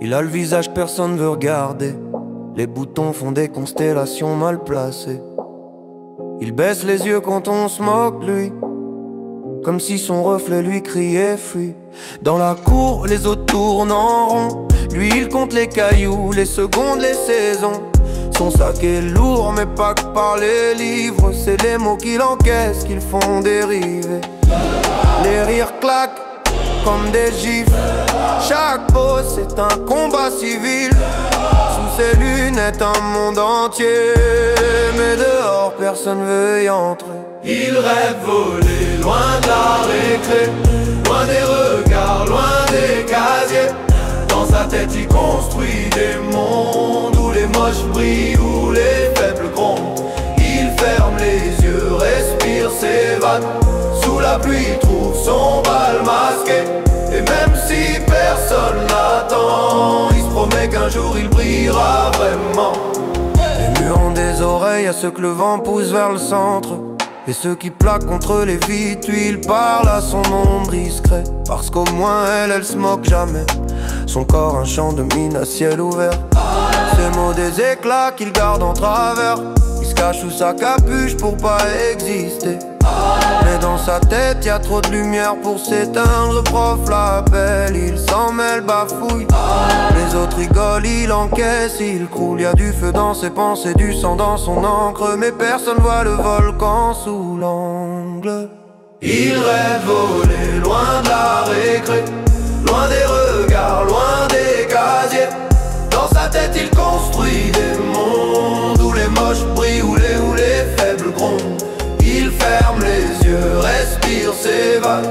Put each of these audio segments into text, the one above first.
Il a le visage que personne veut regarder. Les boutons font des constellations mal placées. Il baisse les yeux quand on se moque lui, comme si son reflet lui criait fuis. Dans la cour, les autres tournent en rond. Lui, il compte les cailloux, les secondes, les saisons. Son sac est lourd, mais pas que par les livres. C'est les mots qu'il encaisse qui le font dériver. Les rires claquent comme des gifles. Chaque pause, c'est un combat civil. Sous ses lunettes, un monde entier. Mais dehors, personne veut y entrer. Il rêve voler loin de la récré, loin des regards, loin des casiers. Dans sa tête il construit des mondes où les moches brillent, où les faibles grondent. Il ferme les yeux, respire, s'évade. Sous la pluie il trouve son bal masqué. Et même si personne l'attend, il se promet qu'un jour il brillera vraiment. Les murs ont des oreilles à ceux que le vent pousse vers le centre. Et ceux qui plaquent contre les vitres, lui il parle à son ombre discret. Parce qu'au moins elle se moque jamais. Son corps un champ de mine à ciel ouvert. Ces mots des éclats qu'il garde en travers. Il se cache sous sa capuche pour pas exister. Mais dans sa tête y'a trop de lumière pour s'éteindre. Le prof l'appelle, il s'en mêle, bafouille. Les autres rigolent, il encaisse, il croule. Y'a du feu dans ses pensées, du sang dans son encre. Mais personne voit le volcan sous l'angle. Il rêve voler loin de la récré, loin des regards, loin des casiers. Dans sa tête il construit des mondes où les moches brillent, où les faibles grondent. Il ferme les yeux, respire, s'évade.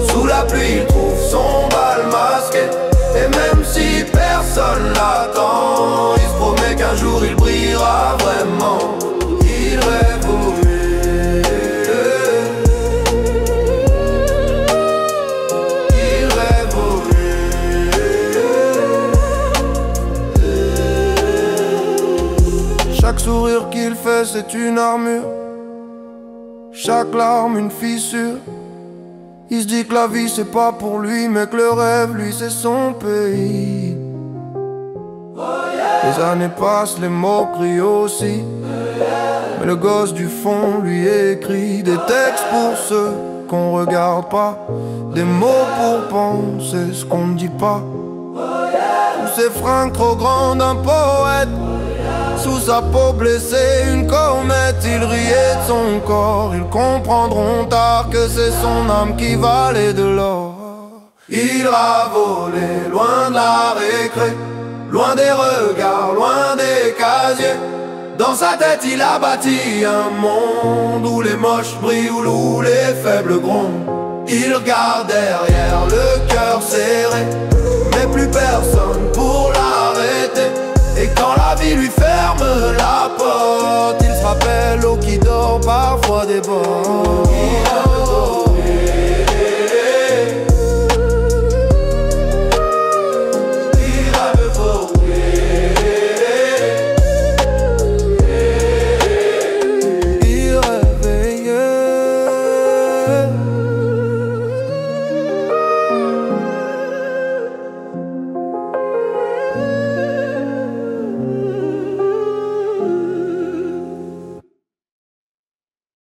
Sous la pluie il trouve son bal masqué. Et même si personne l'attend, il se promet qu'un jour il brillera vraiment. Il rêve voler, il rêve voler. Chaque sourire qu'il fait c'est une armure, chaque larme une fissure. Il se dit que la vie c'est pas pour lui, mais que le rêve lui c'est son pays. Les années passent, les mots crient aussi. Mais le gosse du fond lui écrit des textes pour ceux qu'on regarde pas, des mots pour penser ce qu'on ne dit pas. Sous ses fringues trop grandes, un poète. Sous sa peau blessée, une comète. Il riait de son corps, ils comprendront tard que c'est son âme qui valait de l'or. Il a volé loin de la récré, loin des regards, loin des casiers. Dans sa tête il a bâti un monde où les moches brillent, où les faibles grondent. Il regarde derrière, le cœur serré, mais plus personne pour l'arrêter. Et quand la vie lui ferme la porte, il se rappelle l'eau qui dort parfois déborde.